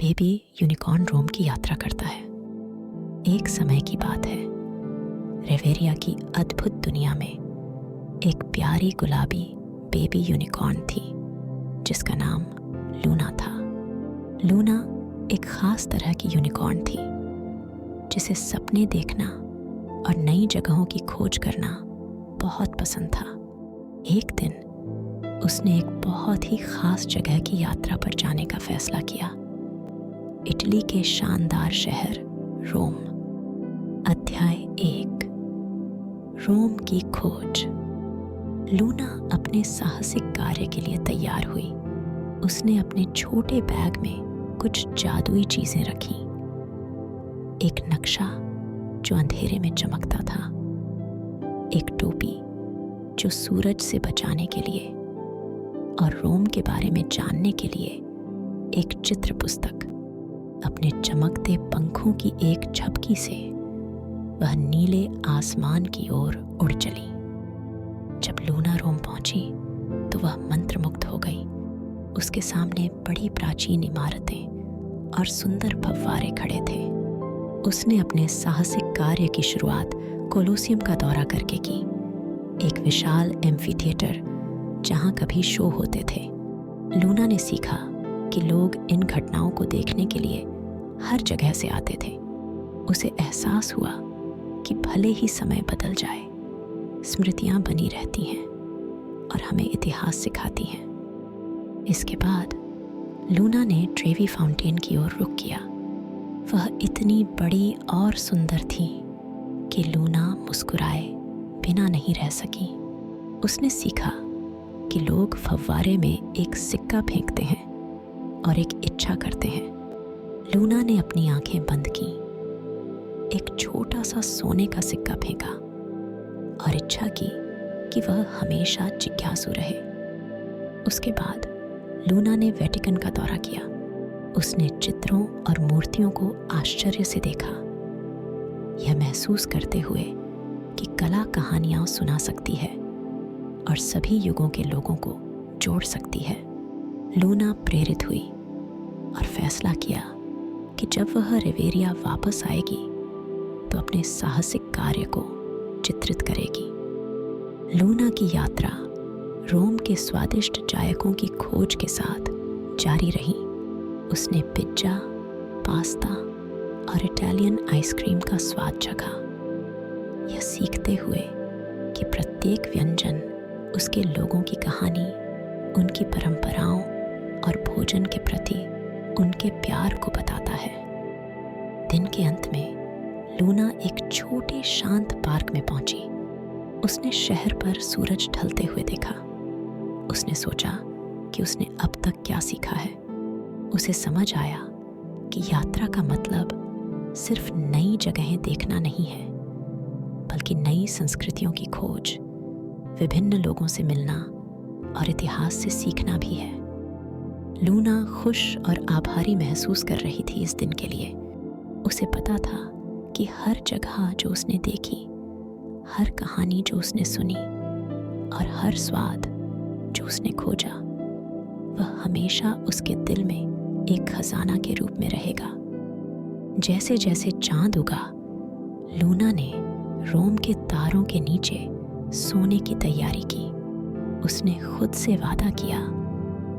Baby unicorn रोम की यात्रा करता है। एक समय की बात है, रिवेरिया की अद्भुत दुनिया में एक प्यारी गुलाबी बेबी यूनिकॉर्न थी जिसका नाम लूना था। लूना एक खास तरह की यूनिकॉर्न थी जिसे सपने देखना और नई जगहों की खोज करना बहुत पसंद था। एक दिन उसने एक बहुत ही खास जगह की यात्रा पर जाने का फैसला किया, इटली के शानदार शहर रोम। अध्याय 1, रोम की खोज। लूना अपने साहसिक कार्य के लिए तैयार हुई। उसने अपने छोटे बैग में कुछ जादुई चीजें रखीं। एक नक्शा जो अंधेरे में चमकता था, एक टोपी जो सूरज से बचाने के लिए, और रोम के बारे में जानने के लिए एक चित्र पुस्तक। अपने चमकते पंखों की एक झपकी से वह नीले आसमान की ओर उड़ चली। जब लूना रोम पहुंची तो वह मंत्रमुग्ध हो गई। उसके सामने बड़ी प्राचीन इमारतें और सुंदर फव्वारे खड़े थे। उसने अपने साहसिक कार्य की शुरुआत कोलोसियम का दौरा करके की, एक विशाल एम्फीथिएटर जहां कभी शो होते थे। लूना ने सीखा कि लोग इन घटनाओं को देखने के लिए हर जगह से आते थे। उसे एहसास हुआ कि भले ही समय बदल जाए, स्मृतियां बनी रहती हैं और हमें इतिहास सिखाती हैं। इसके बाद लूना ने ट्रेवी फाउंटेन की ओर रुख किया। वह इतनी बड़ी और सुंदर थी कि लूना मुस्कुराए बिना नहीं रह सकी। उसने सीखा कि लोग फव्वारे में एक सिक्का फेंकते हैं और एक इच्छा करते हैं। लूना ने अपनी आंखें बंद की, एक छोटा सा सोने का सिक्का फेंका और इच्छा की कि वह हमेशा जिज्ञासु रहे। उसके बाद लूना ने वेटिकन का दौरा किया। उसने चित्रों और मूर्तियों को आश्चर्य से देखा, यह महसूस करते हुए कि कला कहानियां सुना सकती है और सभी युगों के लोगों को जोड़ सकती है। लूना प्रेरित हुई और फैसला किया कि जब वह रिवेरिया वापस आएगी तो अपने साहसिक कार्य को चित्रित करेगी। लूना की यात्रा रोम के स्वादिष्ट जायकों की खोज के साथ जारी रही। उसने पिज्जा, पास्ता और इटालियन आइसक्रीम का स्वाद चखा, यह सीखते हुए कि प्रत्येक व्यंजन उसके लोगों की कहानी, उनकी परंपराओं और भोजन के प्रति उनके प्यार को बताता है। दिन के अंत में लूना एक छोटे शांत पार्क में पहुंची। उसने शहर पर सूरज ढलते हुए देखा। उसने सोचा कि उसने अब तक क्या सीखा है। उसे समझ आया कि यात्रा का मतलब सिर्फ नई जगहें देखना नहीं है, बल्कि नई संस्कृतियों की खोज, विभिन्न लोगों से मिलना और इतिहास से सीखना भी है। लूना खुश और आभारी महसूस कर रही थी इस दिन के लिए। उसे पता था कि हर जगह जो उसने देखी, हर कहानी जो उसने सुनी और हर स्वाद जो उसने खोजा, वह हमेशा उसके दिल में एक खजाना के रूप में रहेगा। जैसे जैसे चांद उगा, लूना ने रोम के तारों के नीचे सोने की तैयारी की। उसने खुद से वादा किया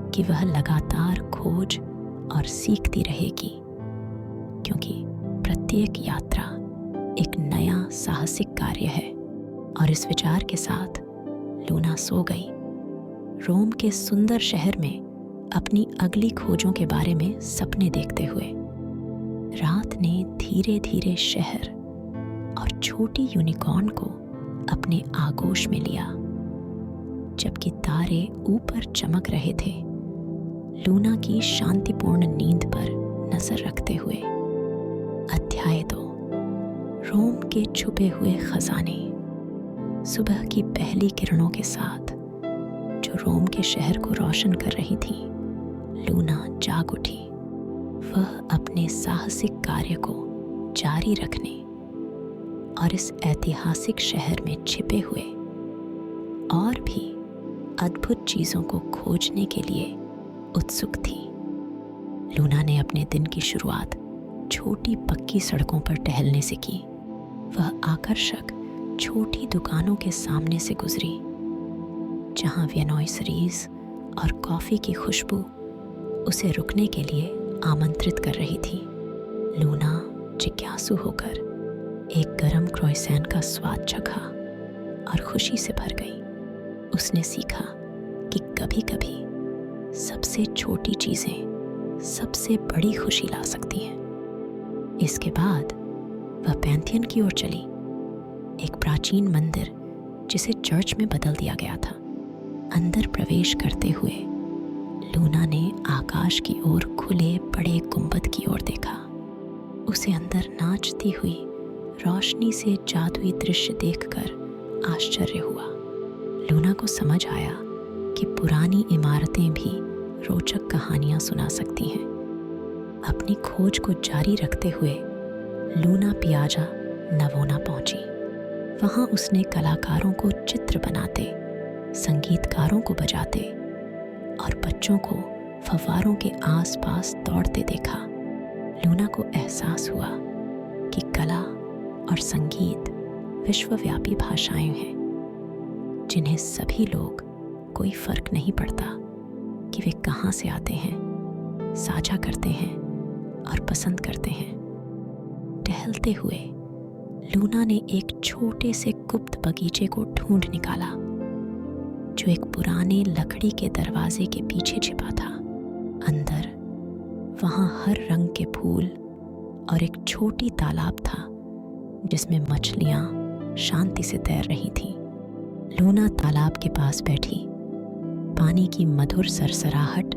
कि वह लगातार खोज और सीखती रहेगी, क्योंकि प्रत्येक यात्रा एक नया साहसिक कार्य है। और इस विचार के साथ लूना सो गई, रोम के सुंदर शहर में अपनी अगली खोजों के बारे में सपने देखते हुए। रात ने धीरे धीरे शहर और छोटी यूनिकॉर्न को अपने आगोश में लिया। जबकि तारे ऊपर चमक रहे थे, लूना की शांतिपूर्ण नींद पर नजर रखते हुए। अध्याय 2, रोम के छुपे हुए खजाने। सुबह की पहली किरणों के साथ जो रोम के शहर को रोशन कर रही थी, लूना जाग उठी। वह अपने साहसिक कार्य को जारी रखने और इस ऐतिहासिक शहर में छिपे हुए और भी अद्भुत चीजों को खोजने के लिए उत्सुक थी। लूना ने अपने दिन की शुरुआत छोटी पक्की सड़कों पर टहलने से की। वह आकर्षक छोटी दुकानों के सामने से गुजरी, जहां वियनॉइसरीज और कॉफ़ी की खुशबू उसे रुकने के लिए आमंत्रित कर रही थी। लूना जिज्ञासु होकर एक गरम क्रोइसैन का स्वाद चखा और खुशी से भर गई। उसने सीखा कि कभी-कभी सबसे छोटी चीज़ें सबसे बड़ी खुशी ला सकती हैं। इसके बाद वह पैंथियन की ओर चली, एक प्राचीन मंदिर जिसे चर्च में बदल दिया गया था। अंदर प्रवेश करते हुए लूना ने आकाश की ओर खुले बड़े गुंबद की ओर देखा। उसे अंदर नाचती हुई रोशनी से जादुई दृश्य देखकर आश्चर्य हुआ। लूना को समझ आया कि पुरानी इमारतें भी रोचक कहानियां सुना सकती हैं। अपनी खोज को जारी रखते हुए लूना पियाजा नवोना पहुंची। वहां उसने कलाकारों को चित्र बनाते, संगीतकारों को बजाते और बच्चों को फव्वारों के आसपास दौड़ते देखा। लूना को एहसास हुआ कि कला और संगीत विश्वव्यापी भाषाएं हैं, जिन्हें सभी लोग कोई फर्क नहीं पड़ता कि वे कहाँ से आते हैं, साझा करते हैं और पसंद करते हैं। टहलते हुए लूना ने एक छोटे से गुप्त बगीचे को ढूंढ निकाला, जो एक पुराने लकड़ी के दरवाजे के पीछे छिपा था। अंदर वहां हर रंग के फूल और एक छोटी तालाब था, जिसमें मछलियां शांति से तैर रही थीं। लूना तालाब के पास बैठी, पानी की मधुर सरसराहट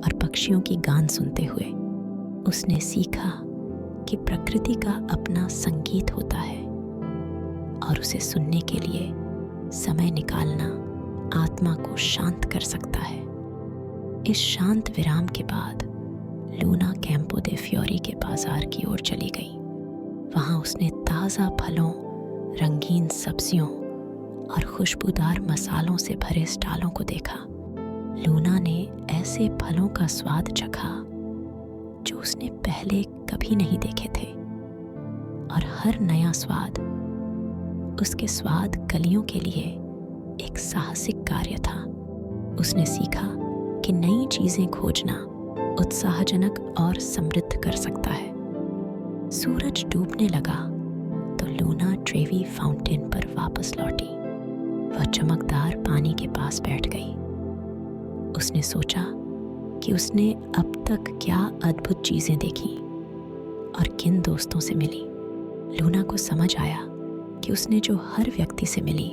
और पक्षियों की गान सुनते हुए उसने सीखा कि प्रकृति का अपना संगीत होता है और उसे सुनने के लिए समय निकालना आत्मा को शांत कर सकता है। इस शांत विराम के बाद लूना कैंपो दे फ्योरी के बाजार की ओर चली गई। वहां उसने ताज़ा फलों, रंगीन सब्जियों और खुशबूदार मसालों से भरे स्टालों को देखा। लूना ने ऐसे फलों का स्वाद चखा जो उसने पहले कभी नहीं देखे थे, और हर नया स्वाद उसके स्वाद कलियों के लिए एक साहसिक कार्य था। उसने सीखा कि नई चीजें खोजना उत्साहजनक और समृद्ध कर सकता है। सूरज डूबने लगा तो लूना ट्रेवी फाउंटेन पर वापस लौटी। वह चमकदार पानी के पास बैठ गई। उसने सोचा कि उसने अब तक क्या अद्भुत चीजें देखी और किन दोस्तों से मिली। लूना को समझ आया कि उसने जो हर व्यक्ति से मिली,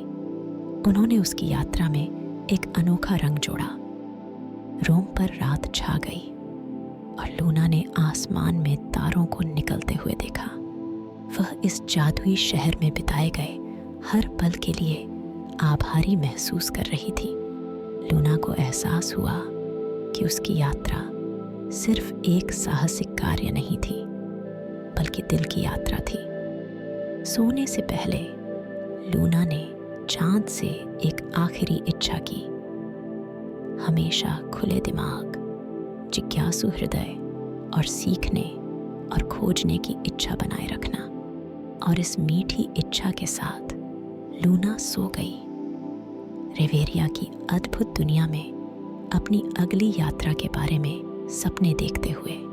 उन्होंने उसकी यात्रा में एक अनोखा रंग जोड़ा। रोम पर रात छा गई और लूना ने आसमान में तारों को निकलते हुए देखा। वह इस जादुई शहर में बिताए गए हर पल के लिए आभारी महसूस कर रही थी। लूना को एहसास हुआ कि उसकी यात्रा सिर्फ एक साहसिक कार्य नहीं थी, बल्कि दिल की यात्रा थी। सोने से पहले लूना ने चांद से एक आखिरी इच्छा की, हमेशा खुले दिमाग, जिज्ञासु हृदय और सीखने और खोजने की इच्छा बनाए रखना। और इस मीठी इच्छा के साथ लूना सो गई, रिवेरिया की अद्भुत दुनिया में अपनी अगली यात्रा के बारे में सपने देखते हुए।